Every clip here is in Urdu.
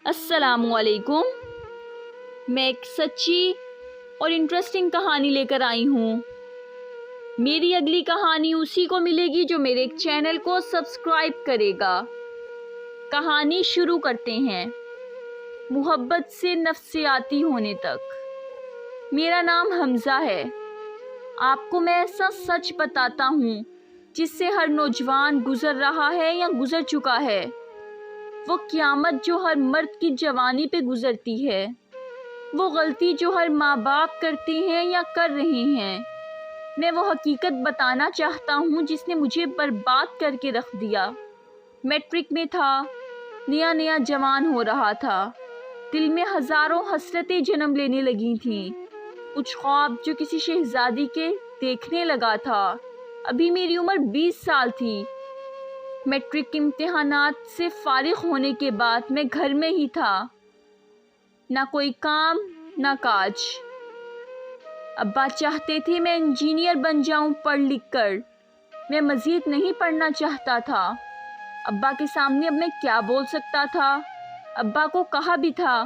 السلام علیکم۔ میں ایک سچی اور انٹرسٹنگ کہانی لے کر آئی ہوں۔ میری اگلی کہانی اسی کو ملے گی جو میرے چینل کو سبسکرائب کرے گا۔ کہانی شروع کرتے ہیں۔ محبت سے نفسیاتی ہونے تک۔ میرا نام حمزہ ہے۔ آپ کو میں ایسا سچ بتاتا ہوں جس سے ہر نوجوان گزر رہا ہے یا گزر چکا ہے۔ وہ قیامت جو ہر مرد کی جوانی پہ گزرتی ہے، وہ غلطی جو ہر ماں باپ کرتے ہیں یا کر رہے ہیں۔ میں وہ حقیقت بتانا چاہتا ہوں جس نے مجھے برباد کر کے رکھ دیا۔ میٹرک میں تھا، نیا جوان ہو رہا تھا، دل میں ہزاروں حسرتیں جنم لینے لگی تھیں، کچھ خواب جو کسی شہزادی کے دیکھنے لگا تھا۔ ابھی میری عمر 20 سال تھی۔ میٹرک امتحانات سے فارغ ہونے کے بعد میں گھر میں ہی تھا، نہ کوئی کام نہ کاج۔ ابا چاہتے تھے میں انجینئر بن جاؤں پڑھ لکھ کر، میں مزید نہیں پڑھنا چاہتا تھا۔ ابا کے سامنے اب میں کیا بول سکتا تھا؟ ابا کو کہا بھی تھا،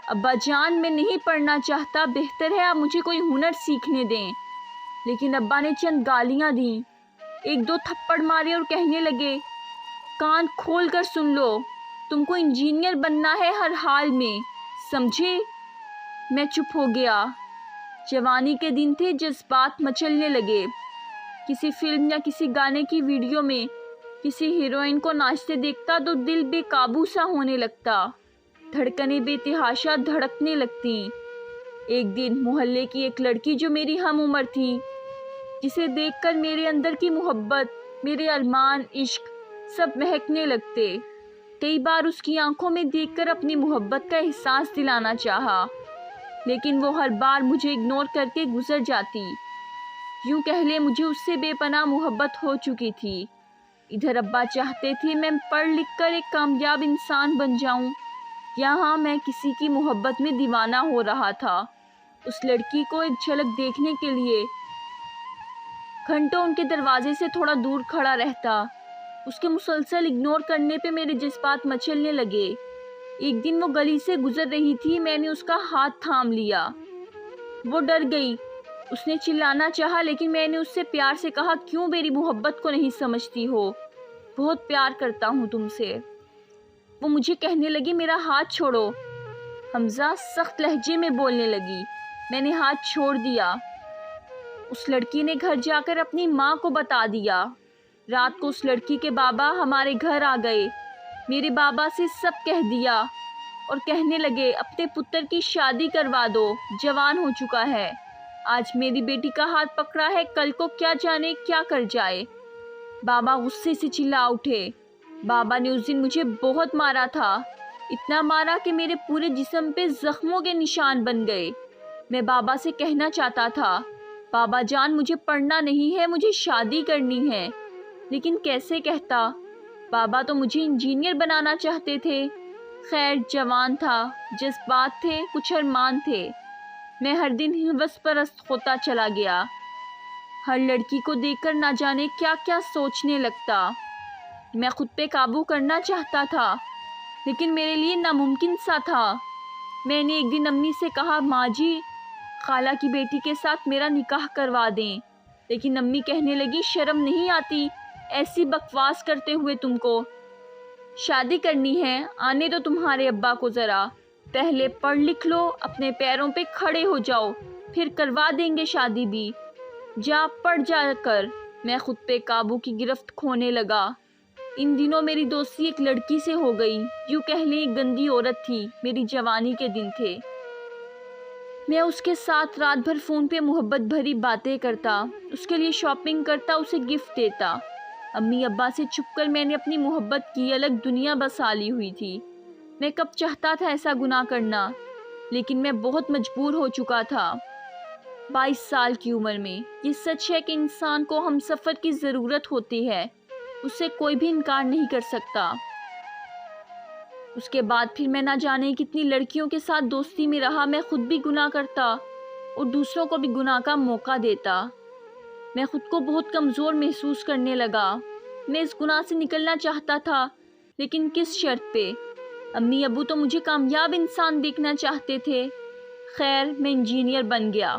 ابا جان میں نہیں پڑھنا چاہتا، بہتر ہے آپ مجھے کوئی ہنر سیکھنے دیں۔ لیکن ابا نے چند گالیاں دیں، ایک دو تھپڑ مارے اور کہنے لگے، کان کھول کر سن لو، تم کو انجینئر بننا ہے ہر حال میں، سمجھے؟ میں چپ ہو گیا۔ جوانی کے دن تھے، جذبات مچلنے لگے۔ کسی فلم یا کسی گانے کی ویڈیو میں کسی ہیروئن کو ناچتے دیکھتا تو دل بے قابو سا ہونے لگتا، دھڑکنیں بے تحاشا دھڑکنے لگتی۔ ایک دن محلے کی ایک لڑکی جو میری ہم عمر تھی، جسے دیکھ کر میرے اندر کی محبت، میرے ارمان، عشق سب مہکنے لگتے۔ کئی بار اس کی آنکھوں میں دیکھ کر اپنی محبت کا احساس دلانا چاہا، لیکن وہ ہر بار مجھے اگنور کر کے گزر جاتی۔ یوں کہہ لے مجھے اس سے بے پناہ محبت ہو چکی تھی۔ ادھر ابا چاہتے تھے میں پڑھ لکھ کر ایک کامیاب انسان بن جاؤں، یہاں میں کسی کی محبت میں دیوانہ ہو رہا تھا۔ اس لڑکی کو ایک جھلک دیکھنے کے لیے گھنٹوں ان کے دروازے سے تھوڑا دور کھڑا رہتا۔ اس کے مسلسل اگنور کرنے پہ میرے جذبات مچلنے لگے۔ ایک دن وہ گلی سے گزر رہی تھی، میں نے اس کا ہاتھ تھام لیا۔ وہ ڈر گئی، اس نے چلانا چاہا، لیکن میں نے اس سے پیار سے کہا، کیوں میری محبت کو نہیں سمجھتی ہو؟ بہت پیار کرتا ہوں تم سے۔ وہ مجھے کہنے لگی، میرا ہاتھ چھوڑو۔ حمزہ سخت لہجے میں بولنے لگی۔ میں نے ہاتھ چھوڑ دیا۔ اس لڑکی نے گھر جا کر اپنی ماں کو بتا دیا۔ رات کو اس لڑکی کے بابا ہمارے گھر آ گئے۔ میرے بابا سے سب کہہ دیا اور کہنے لگے، اپنے پتر کی شادی کروا دو، جوان ہو چکا ہے، آج میری بیٹی کا ہاتھ پکڑا ہے، کل کو کیا جانے کیا کر جائے۔ بابا غصے سے چلا اٹھے۔ بابا نے اس دن مجھے بہت مارا تھا، اتنا مارا کہ میرے پورے جسم پہ زخموں کے نشان بن گئے۔ میں بابا سے کہنا چاہتا تھا، بابا جان مجھے پڑھنا نہیں ہے، مجھے شادی کرنی ہے، لیکن کیسے کہتا؟ بابا تو مجھے انجینئر بنانا چاہتے تھے۔ خیر جوان تھا، جذبات تھے، کچھ ارمان تھے۔ میں ہر دن ہوس پرست ہوتا چلا گیا۔ ہر لڑکی کو دیکھ کر نہ جانے کیا کیا سوچنے لگتا۔ میں خود پہ قابو کرنا چاہتا تھا، لیکن میرے لیے ناممکن سا تھا۔ میں نے ایک دن امی سے کہا، ماں جی، خالہ کی بیٹی کے ساتھ میرا نکاح کروا دیں، لیکن امی کہنے لگی، شرم نہیں آتی ایسی بکواس کرتے ہوئے تم کو؟ شادی کرنی ہے، آنے دو تمہارے ابا کو ذرا، پہلے پڑھ لکھ لو، اپنے پیروں پہ کھڑے ہو جاؤ، پھر کروا دیں گے شادی بھی، جا پڑھ جا کر۔ میں خود پہ قابو کی گرفت کھونے لگا۔ ان دنوں میری دوستی ایک لڑکی سے ہو گئی، یوں کہہ لیں ایک گندی عورت تھی، میری جوانی کے دن تھے۔ میں اس کے ساتھ رات بھر فون پہ محبت بھری باتیں کرتا، اس کے لیے شاپنگ کرتا، اسے گفٹ دیتا۔ امی ابا سے چھپ کر میں نے اپنی محبت کی الگ دنیا بسا لی ہوئی تھی۔ میں کب چاہتا تھا ایسا گناہ کرنا، لیکن میں بہت مجبور ہو چکا تھا۔ 22 سال کی عمر میں یہ سچ ہے کہ انسان کو ہم سفر کی ضرورت ہوتی ہے، اسے کوئی بھی انکار نہیں کر سکتا۔ اس کے بعد پھر میں نہ جانے کتنی لڑکیوں کے ساتھ دوستی میں رہا، میں خود بھی گناہ کرتا اور دوسروں کو بھی گناہ کا موقع دیتا۔ میں خود کو بہت کمزور محسوس کرنے لگا۔ میں اس گناہ سے نکلنا چاہتا تھا، لیکن کس شرط پہ؟ امی ابو تو مجھے کامیاب انسان دیکھنا چاہتے تھے۔ خیر، میں انجینئر بن گیا۔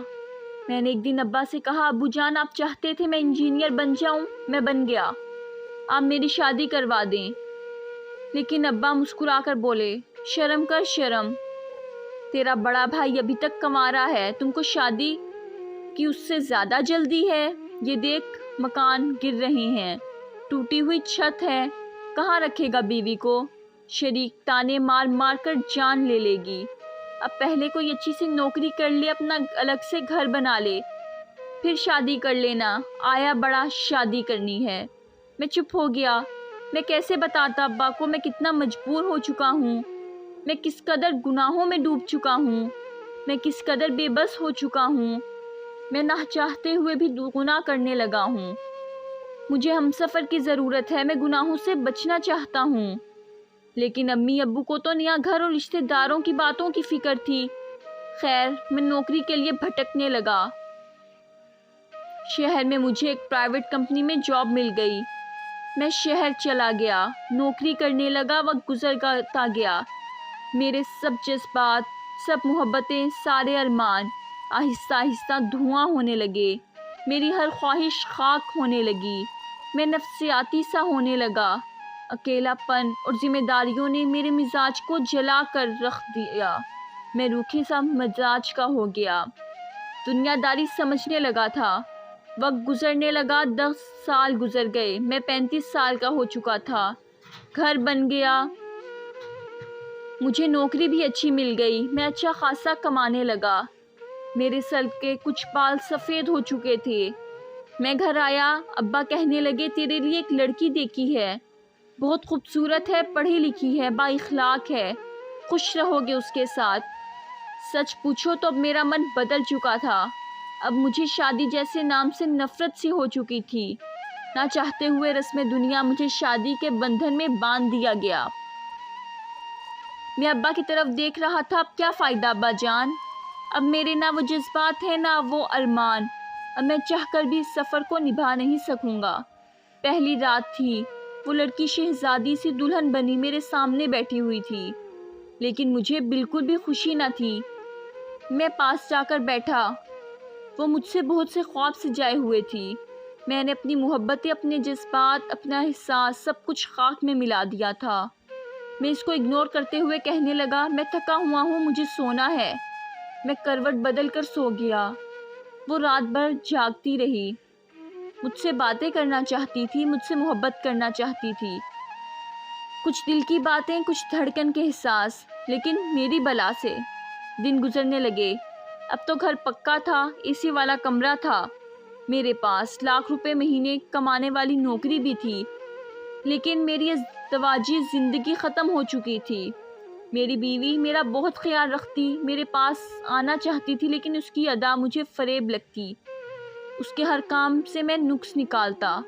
میں نے ایک دن ابا سے کہا، ابو جان آپ چاہتے تھے میں انجینئر بن جاؤں، میں بن گیا، آپ میری شادی کروا دیں۔ لیکن ابا مسکرا کر بولے، شرم کر شرم، تیرا بڑا بھائی ابھی تک کنوارا ہے، تم کو شادی کی اس سے زیادہ جلدی ہے؟ یہ دیکھ مکان گر رہے ہیں، ٹوٹی ہوئی چھت ہے، کہاں رکھے گا بیوی کو؟ شریک تانے مار مار کر جان لے لے گی۔ اب پہلے کوئی اچھی سی نوکری کر لے، اپنا الگ سے گھر بنا لے، پھر شادی کر لینا، آیا بڑا شادی کرنی ہے۔ میں چپ ہو گیا۔ میں کیسے بتاتا ابا کو میں کتنا مجبور ہو چکا ہوں، میں کس قدر گناہوں میں ڈوب چکا ہوں، میں کس قدر بے بس ہو چکا ہوں، میں نہ چاہتے ہوئے بھی گناہ کرنے لگا ہوں۔ مجھے ہمسفر کی ضرورت ہے، میں گناہوں سے بچنا چاہتا ہوں۔ لیکن امی ابو کو تو نیا گھر اور رشتہ داروں کی باتوں کی فکر تھی۔ خیر، میں نوکری کے لیے بھٹکنے لگا۔ شہر میں مجھے ایک پرائیویٹ کمپنی میں جاب مل گئی۔ میں شہر چلا گیا، نوکری کرنے لگا، وقت گزرتا گیا۔ میرے سب جذبات، سب محبتیں، سارے ارمان آہستہ آہستہ دھواں ہونے لگے۔ میری ہر خواہش خاک ہونے لگی۔ میں نفسیاتی سا ہونے لگا۔ اکیلا پن اور ذمہ داریوں نے میرے مزاج کو جلا کر رکھ دیا۔ میں روکھے سا مزاج کا ہو گیا۔ دنیا داری سمجھنے لگا تھا۔ وقت گزرنے لگا، 10 سال گزر گئے، میں 35 سال کا ہو چکا تھا۔ گھر بن گیا، مجھے نوکری بھی اچھی مل گئی، میں اچھا خاصا کمانے لگا۔ میرے سر کے کچھ بال سفید ہو چکے تھے۔ میں گھر آیا، ابا کہنے لگے تیرے لیے ایک لڑکی دیکھی ہے، بہت خوبصورت ہے، پڑھی لکھی ہے، با اخلاق ہے، خوش رہو گے اس کے ساتھ۔ سچ پوچھو تو اب میرا من بدل چکا تھا۔ اب مجھے شادی جیسے نام سے نفرت سی ہو چکی تھی۔ نہ چاہتے ہوئے رسم دنیا مجھے شادی کے بندھن میں باندھ دیا گیا۔ میں ابا کی طرف دیکھ رہا تھا، اب کیا فائدہ ابا جان؟ اب میرے نہ وہ جذبات ہیں نہ وہ ارمان۔ اب میں چاہ کر بھی اس سفر کو نبھا نہیں سکوں گا۔ پہلی رات تھی، وہ لڑکی شہزادی سی دلہن بنی میرے سامنے بیٹھی ہوئی تھی، لیکن مجھے بالکل بھی خوشی نہ تھی۔ میں پاس جا کر بیٹھا۔ وہ مجھ سے بہت سے خواب سجائے ہوئے تھی۔ میں نے اپنی محبتیں، اپنے جذبات، اپنا احساس سب کچھ خاک میں ملا دیا تھا۔ میں اس کو اگنور کرتے ہوئے کہنے لگا، میں تھکا ہوا ہوں، مجھے سونا ہے۔ میں کروٹ بدل کر سو گیا۔ وہ رات بھر جاگتی رہی، مجھ سے باتیں کرنا چاہتی تھی، مجھ سے محبت کرنا چاہتی تھی، کچھ دل کی باتیں، کچھ دھڑکن کے احساس۔ لیکن میری بلا سے دن گزرنے لگے۔ اب تو گھر پکا تھا، اے سی والا کمرہ تھا، میرے پاس لاکھ روپے مہینے کمانے والی نوکری بھی تھی، لیکن میری ازدواجی زندگی ختم ہو چکی تھی۔ میری بیوی میرا بہت خیال رکھتی، میرے پاس آنا چاہتی تھی، لیکن اس کی ادا مجھے فریب لگتی۔ اس کے ہر کام سے میں نقص نکالتا۔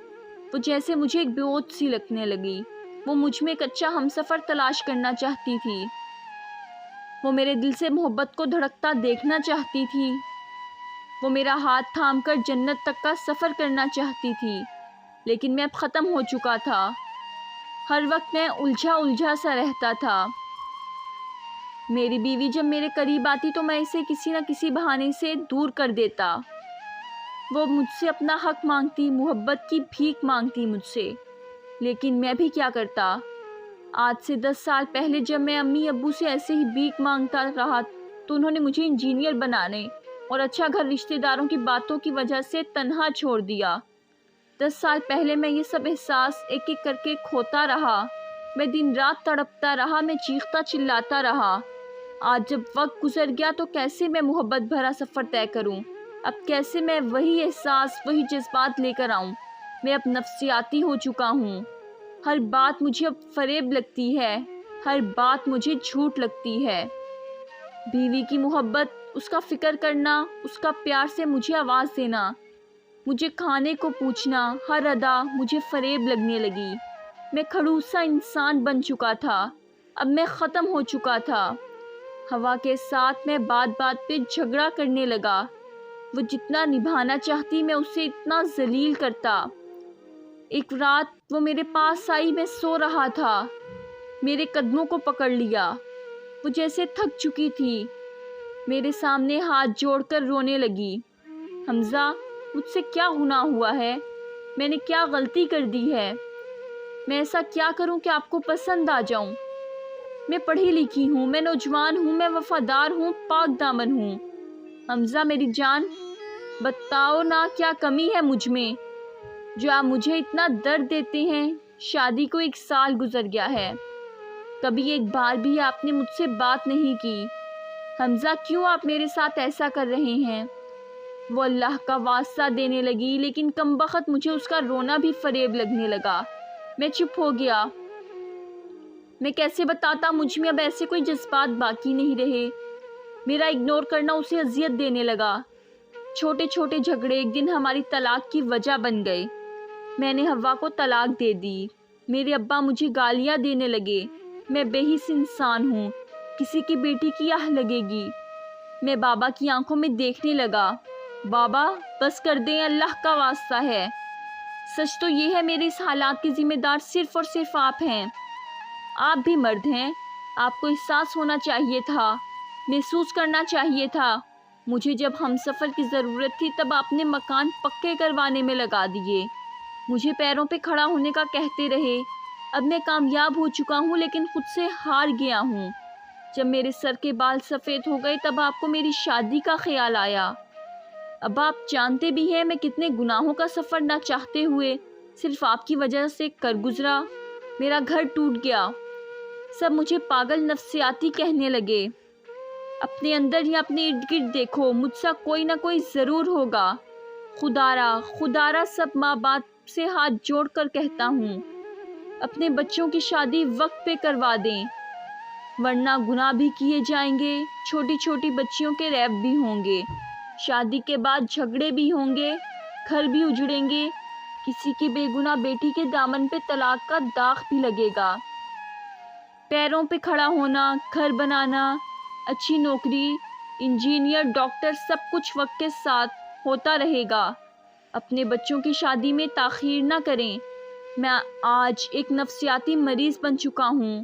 وہ جیسے مجھے ایک بیوت سی لگنے لگی۔ وہ مجھ میں ایک اچھا ہمسفر تلاش کرنا چاہتی تھی۔ وہ میرے دل سے محبت کو دھڑکتا دیکھنا چاہتی تھی۔ وہ میرا ہاتھ تھام کر جنت تک کا سفر کرنا چاہتی تھی، لیکن میں اب ختم ہو چکا تھا۔ ہر وقت میں الجھا سا رہتا تھا۔ میری بیوی جب میرے قریب آتی تو میں اسے کسی نہ کسی بہانے سے دور کر دیتا۔ وہ مجھ سے اپنا حق مانگتی، محبت کی بھیک مانگتی مجھ سے، لیکن میں بھی کیا کرتا؟ آج سے 10 سال پہلے جب میں امی ابو سے ایسے ہی بھیک مانگتا رہا تو انہوں نے مجھے انجینئر بنانے اور اچھا گھر رشتہ داروں کی باتوں کی وجہ سے تنہا چھوڑ دیا۔ 10 سال پہلے میں یہ سب احساس ایک ایک کر کے کھوتا رہا۔ میں دن رات تڑپتا رہا، میں چیختا چلاتا رہا۔ آج جب وقت گزر گیا تو کیسے میں محبت بھرا سفر طے کروں؟ اب کیسے میں وہی احساس، وہی جذبات لے کر آؤں؟ میں اب نفسیاتی ہو چکا ہوں۔ ہر بات مجھے اب فریب لگتی ہے، ہر بات مجھے جھوٹ لگتی ہے۔ بیوی کی محبت، اس کا فکر کرنا، اس کا پیار سے مجھے آواز دینا، مجھے کھانے کو پوچھنا، ہر ادا مجھے فریب لگنے لگی۔ میں کھڑوسا انسان بن چکا تھا، اب میں ختم ہو چکا تھا۔ ہوا کے ساتھ میں بات بات پہ جھگڑا کرنے لگا۔ وہ جتنا نبھانا چاہتی میں اسے اتنا ذلیل کرتا۔ ایک رات وہ میرے پاس آئی، میں سو رہا تھا۔ میرے قدموں کو پکڑ لیا۔ وہ جیسے تھک چکی تھی، میرے سامنے ہاتھ جوڑ کر رونے لگی۔ حمزہ، مجھ سے کیا گناہ ہوا ہے؟ میں نے کیا غلطی کر دی ہے؟ میں ایسا کیا کروں کہ آپ کو پسند آ جاؤں؟ میں پڑھی لکھی ہوں، میں نوجوان ہوں، میں وفادار ہوں، پاک دامن ہوں۔ حمزہ میری جان، بتاؤ نا کیا کمی ہے مجھ میں جو آپ مجھے اتنا درد دیتے ہیں؟ شادی کو 1 سال گزر گیا ہے، کبھی ایک بار بھی آپ نے مجھ سے بات نہیں کی۔ حمزہ کیوں آپ میرے ساتھ ایسا کر رہے ہیں؟ وہ اللہ کا واسطہ دینے لگی، لیکن کمبخت مجھے اس کا رونا بھی فریب لگنے لگا۔ میں چپ ہو گیا۔ میں کیسے بتاتا مجھ میں اب ایسے کوئی جذبات باقی نہیں رہے۔ میرا اگنور کرنا اسے اذیت دینے لگا۔ چھوٹے چھوٹے جھگڑے ایک دن ہماری طلاق کی وجہ بن گئے۔ میں نے حوا کو طلاق دے دی۔ میرے ابا مجھے گالیاں دینے لگے۔ میں بے حس انسان ہوں، کسی کی بیٹی کی آہ لگے گی۔ میں بابا کی آنکھوں میں دیکھنے لگا۔ بابا بس کر دیں، اللہ کا واسطہ ہے۔ سچ تو یہ ہے میرے اس حالات کے ذمہ دار صرف اور صرف آپ ہیں۔ آپ بھی مرد ہیں، آپ کو احساس ہونا چاہیے تھا، محسوس کرنا چاہیے تھا۔ مجھے جب ہم سفر کی ضرورت تھی تب آپ نے مکان پکے کروانے میں لگا دیے، مجھے پیروں پہ کھڑا ہونے کا کہتے رہے۔ اب میں کامیاب ہو چکا ہوں لیکن خود سے ہار گیا ہوں۔ جب میرے سر کے بال سفید ہو گئے تب آپ کو میری شادی کا خیال آیا۔ اب آپ جانتے بھی ہیں میں کتنے گناہوں کا سفر نہ چاہتے ہوئے صرف آپ کی وجہ سے کر گزرا۔ میرا گھر ٹوٹ گیا، سب مجھے پاگل نفسیاتی کہنے لگے۔ اپنے اندر یا اپنے ارد گرد دیکھو، مجھ سا کوئی نہ کوئی ضرور ہوگا۔ خدارا سب ماں باپ سے ہاتھ جوڑ کر کہتا ہوں، اپنے بچوں کی شادی وقت پہ کروا دیں، ورنہ گناہ بھی کیے جائیں گے، چھوٹی چھوٹی بچیوں کے ریپ بھی ہوں گے، شادی کے بعد جھگڑے بھی ہوں گے، گھر بھی اجڑیں گے، کسی کی بے گناہ بیٹی کے دامن پہ طلاق کا داغ بھی لگے گا۔ پیروں پہ کھڑا ہونا، گھر بنانا، اچھی نوکری، انجینئر، ڈاکٹر، سب کچھ وقت کے ساتھ ہوتا رہے گا۔ اپنے بچوں کی شادی میں تاخیر نہ کریں۔ میں آج ایک نفسیاتی مریض بن چکا ہوں،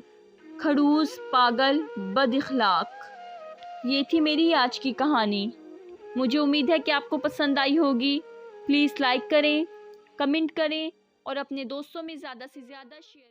کھڑوس، پاگل، بد اخلاق۔ یہ تھی میری آج کی کہانی۔ مجھے امید ہے کہ آپ کو پسند آئی ہوگی۔ پلیز لائک کریں، کمنٹ کریں اور اپنے دوستوں میں زیادہ سے زیادہ شیئر